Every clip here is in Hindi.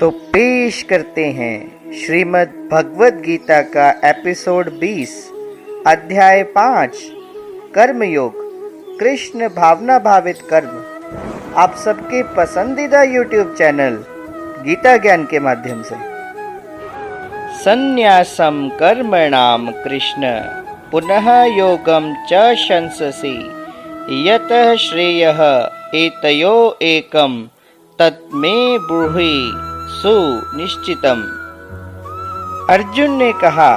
तो पेश करते हैं श्रीमद् भगवद गीता का एपिसोड 20 अध्याय 5 कर्मयोग कृष्ण भावना भावित कर्म आप सबके पसंदीदा यूट्यूब चैनल गीता ज्ञान के माध्यम से। संन्यासम कर्मणाम कृष्ण पुनः योगम च शंससि यतः श्रेयः एतयो एकम तत्मे ब्रूहि सुनिश्चितम। अर्जुन ने कहा,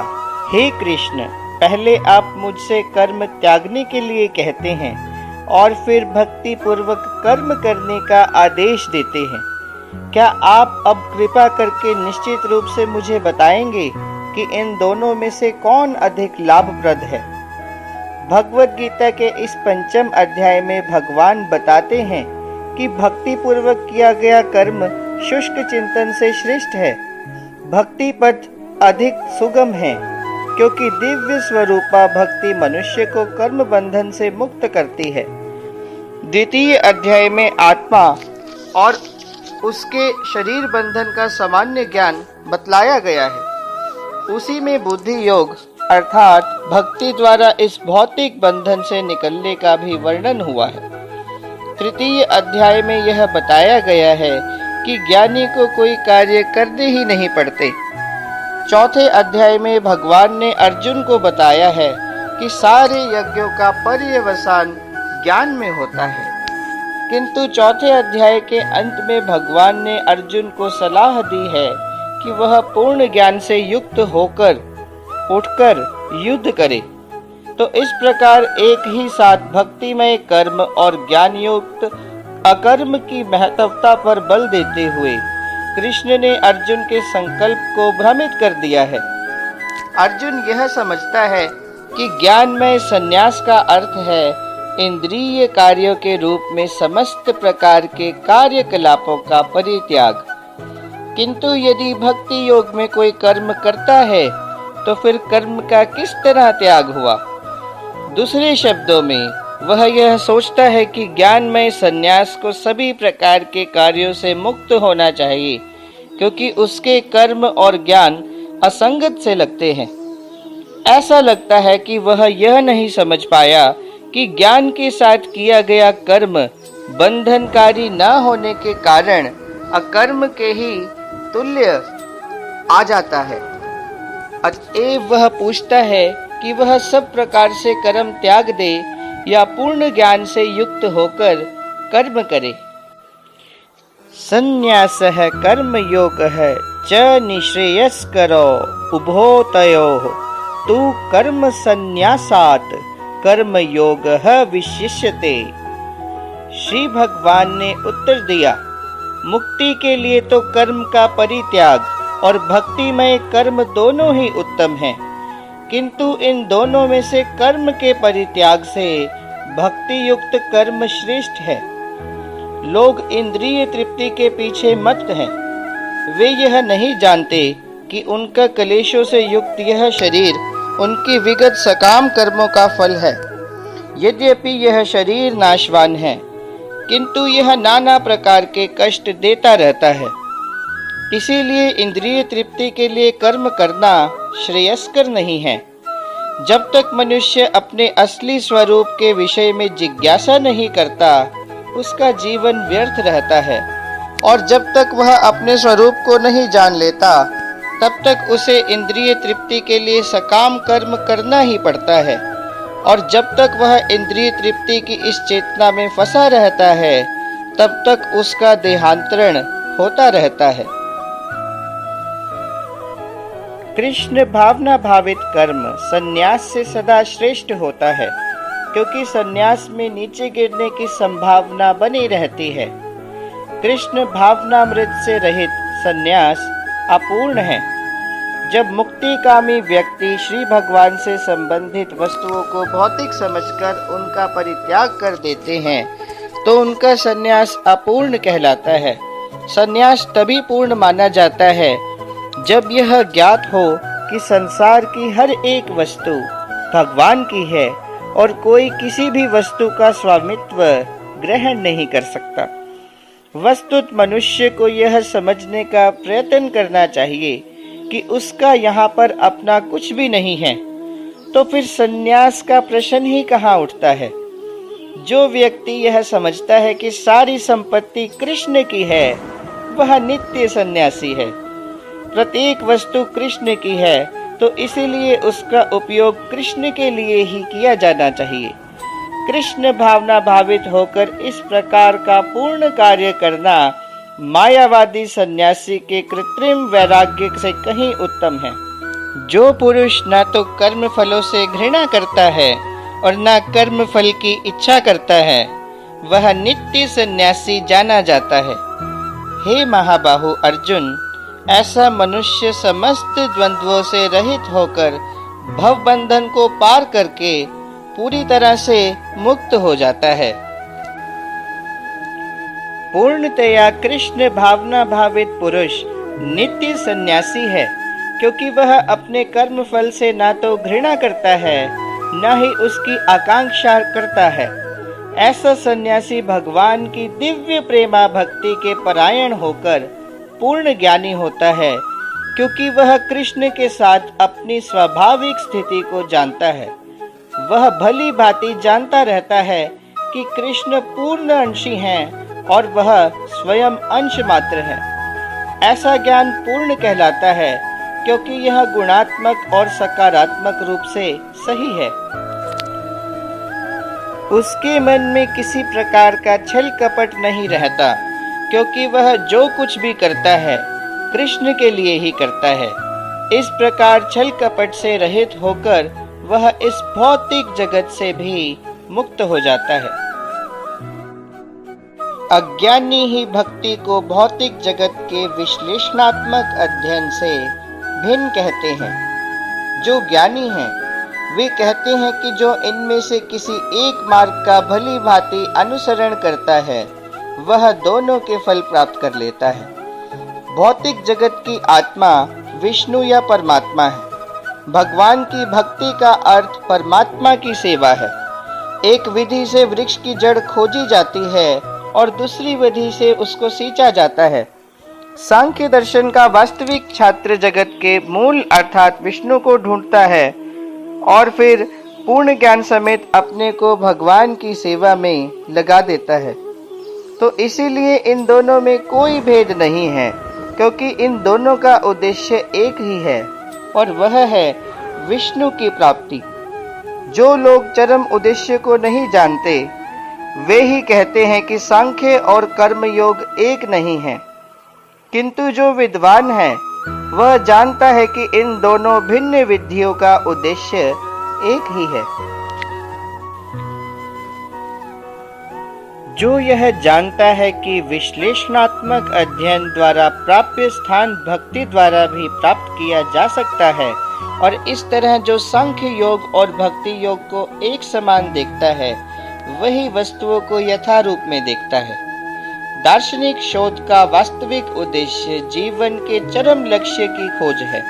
हे कृष्ण, पहले आप मुझसे कर्म त्यागने के लिए कहते हैं और फिर भक्ति पूर्वक कर्म करने का आदेश देते हैं। क्या आप अब कृपा करके निश्चित रूप से मुझे बताएंगे कि इन दोनों में से कौन अधिक लाभप्रद है? भगवद गीता के इस 5वें अध्याय में भगवान बताते हैं कि भक्ति पूर्वक किया गया कर्म शुष्क चिंतन से श्रेष्ठ है। भक्ति पथ अधिक सुगम है क्योंकि दिव्य स्वरूपा भक्ति मनुष्य को कर्म बंधन से मुक्त करती है। द्वितीय अध्याय में आत्मा और उसके शरीर बंधन का सामान्य ज्ञान बतलाया गया है। उसी में बुद्धि योग अर्थात भक्ति द्वारा इस भौतिक बंधन से निकलने का भी वर्णन हुआ है। तृतीय अध्याय में यह बताया गया है कि ज्ञानी को कोई कार्य करने ही नहीं पड़ते। चौथे अध्याय में भगवान ने अर्जुन को बताया है कि सारे यज्ञों का पर्यवसान ज्ञान में होता है, किंतु चौथे अध्याय के अंत में भगवान ने अर्जुन को सलाह दी है कि वह पूर्ण ज्ञान से युक्त होकर उठकर युद्ध करे। तो इस प्रकार एक ही साथ भक्तिमय कर्म और ज्ञान युक्त अकर्म की महत्वता पर बल देते हुए कृष्ण ने अर्जुन के संकल्प को भ्रमित कर दिया है। अर्जुन यह समझता है कि ज्ञानमय संन्यास का अर्थ है इंद्रिय कार्यों के रूप में समस्त प्रकार के कार्यकलापों का परित्याग। किंतु यदि भक्ति योग में कोई कर्म करता है तो फिर कर्म का किस तरह त्याग हुआ? दूसरे शब्दों में वह यह सोचता है कि ज्ञानमय संन्यास को सभी प्रकार के कार्यों से मुक्त होना चाहिए क्योंकि उसके कर्म और ज्ञान असंगत से लगते हैं। ऐसा लगता है कि वह यह नहीं समझ पाया कि ज्ञान के साथ किया गया कर्म बंधनकारी न होने के कारण अकर्म के ही तुल्य आ जाता है। अतएव वह पूछता है कि वह सब प्रकार से कर्म त्याग दे या पूर्ण ज्ञान से युक्त होकर कर्म करे। संन्यासः कर्मयोगः च निःश्रेयस्करो उभयोतयोः तु कर्म संन्यासात् कर्मयोगः विशिष्यते। श्री भगवान ने उत्तर दिया, मुक्ति के लिए तो कर्म का परित्याग और भक्तिमय कर्म दोनों ही उत्तम हैं, किंतु इन दोनों में से कर्म के परित्याग से भक्ति युक्त कर्म श्रेष्ठ है। लोग इंद्रिय तृप्ति के पीछे मत्त हैं। वे यह नहीं जानते कि उनका कलेशों से युक्त यह शरीर उनकी विगत सकाम कर्मों का फल है। यद्यपि यह शरीर नाशवान है, किंतु यह नाना प्रकार के कष्ट देता रहता है। इसीलिए इंद्रिय तृप्ति के लिए कर्म करना श्रेयस्कर नहीं है। जब तक मनुष्य अपने असली स्वरूप के विषय में जिज्ञासा नहीं करता, उसका जीवन व्यर्थ रहता है, और जब तक वह अपने स्वरूप को नहीं जान लेता, तब तक उसे इंद्रिय तृप्ति के लिए सकाम कर्म करना ही पड़ता है। और जब तक वह इंद्रिय तृप्ति की इस चेतना में फंसा रहता है, तब तक उसका देहांतरण होता रहता है। कृष्ण भावना भावित कर्म संन्यास से सदा श्रेष्ठ होता है क्योंकि संन्यास में नीचे गिरने की संभावना बनी रहती है। कृष्ण भावनामृत से रहित संन्यास अपूर्ण है। जब मुक्तिकामी व्यक्ति श्री भगवान से संबंधित वस्तुओं को भौतिक समझकर उनका परित्याग कर देते हैं तो उनका संन्यास अपूर्ण कहलाता है। संन्यास तभी पूर्ण माना जाता है जब यह ज्ञात हो कि संसार की हर एक वस्तु भगवान की है और कोई किसी भी वस्तु का स्वामित्व ग्रहण नहीं कर सकता। वस्तुत मनुष्य को यह समझने का प्रयत्न करना चाहिए कि उसका यहाँ पर अपना कुछ भी नहीं है, तो फिर संन्यास का प्रश्न ही कहाँ उठता है। जो व्यक्ति यह समझता है कि सारी संपत्ति कृष्ण की है, वह नित्य सन्यासी है। प्रत्येक वस्तु कृष्ण की है, तो इसीलिए उसका उपयोग कृष्ण के लिए ही किया जाना चाहिए। कृष्ण भावना भावित होकर इस प्रकार का पूर्ण कार्य करना मायावादी सन्यासी के कृत्रिम वैराग्य से कहीं उत्तम है। जो पुरुष न तो कर्म फलों से घृणा करता है और न कर्म फल की इच्छा करता है, वह नित्य सन्यासी जाना जाता है। हे महाबाहु अर्जुन, ऐसा मनुष्य समस्त द्वंद्वों से रहित होकर भव बंधन को पार करके पूरी तरह से मुक्त हो जाता है। पूर्णतया कृष्ण भावना भावित पुरुष नित्य सन्यासी है, क्योंकि वह अपने कर्म फल से न तो घृणा करता है, न ही उसकी आकांक्षा करता है। ऐसा सन्यासी भगवान की दिव्य प्रेमा भक्ति के परायण होकर पूर्ण ज्ञानी होता है, क्योंकि वह कृष्ण के साथ अपनी स्वाभाविक स्थिति को जानता है। वह भली भांति जानता रहता है कि कृष्ण पूर्ण अंशी हैं और वह स्वयं अंश मात्र है। ऐसा ज्ञान पूर्ण कहलाता है, क्योंकि यह गुणात्मक और सकारात्मक रूप से सही है। उसके मन में किसी प्रकार का छल कपट नहीं रहता, क्योंकि वह जो कुछ भी करता है कृष्ण के लिए ही करता है। इस प्रकार छल कपट से रहित होकर वह इस भौतिक जगत से भी मुक्त हो जाता है। अज्ञानी ही भक्ति को भौतिक जगत के विश्लेषणात्मक अध्ययन से भिन्न कहते हैं। जो ज्ञानी हैं, वे कहते हैं कि जो इनमें से किसी एक मार्ग का भली भांति अनुसरण करता है, वह दोनों के फल प्राप्त कर लेता है। भौतिक जगत की आत्मा विष्णु या परमात्मा है। भगवान की भक्ति का अर्थ परमात्मा की सेवा है। एक विधि से वृक्ष की जड़ खोजी जाती है और दूसरी विधि से उसको सींचा जाता है। सांख्य दर्शन का वास्तविक छात्र जगत के मूल अर्थात विष्णु को ढूंढता है और फिर पूर्ण ज्ञान समेत अपने को भगवान की सेवा में लगा देता है। तो इसीलिए इन दोनों में कोई भेद नहीं है, क्योंकि इन दोनों का उद्देश्य एक ही है और वह है विष्णु की प्राप्ति। जो लोग चरम उद्देश्य को नहीं जानते, वे ही कहते हैं कि सांख्य और कर्म योग एक नहीं है। किंतु जो विद्वान है, वह जानता है कि इन दोनों भिन्न विधियों का उद्देश्य एक ही है। जो यह जानता है कि विश्लेषणात्मक अध्ययन द्वारा प्राप्य स्थान भक्ति द्वारा भी प्राप्त किया जा सकता है, और इस तरह जो सांख्य योग और भक्ति योग को एक समान देखता है, वही वस्तुओं को यथारूप में देखता है। दार्शनिक शोध का वास्तविक उद्देश्य जीवन के चरम लक्ष्य की खोज है।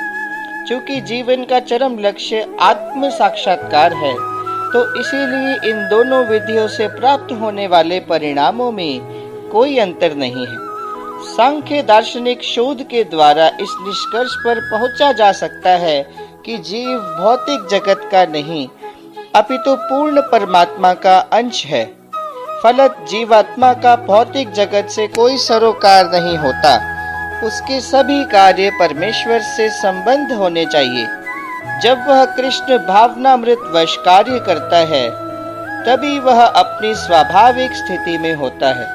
चूंकि जीवन का चरम लक्ष्य आत्म साक्षात्कार है, तो इसीलिए इन दोनों विधियों से प्राप्त होने वाले परिणामों में कोई अंतर नहीं है। सांख्य दार्शनिक शोध के द्वारा इस निष्कर्ष पर पहुंचा जा सकता है कि जीव भौतिक जगत का नहीं, अपितु पूर्ण परमात्मा का अंश है। फलत जीवात्मा का भौतिक जगत से कोई सरोकार नहीं होता। उसके सभी कार्य परमेश्वर से संबंध होने चाहिए। जब वह कृष्ण भावनामृत वश कार्य करता है, तभी वह अपनी स्वाभाविक स्थिति में होता है।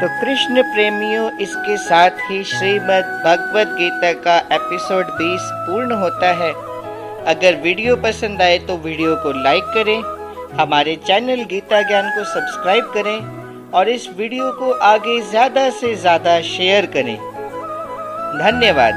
तो कृष्ण प्रेमियों, इसके साथ ही श्रीमद् भगवद गीता का एपिसोड 20 पूर्ण होता है। अगर वीडियो पसंद आए तो वीडियो को लाइक करें, हमारे चैनल गीता ज्ञान को सब्सक्राइब करें और इस वीडियो को आगे ज़्यादा से ज़्यादा शेयर करें। धन्यवाद।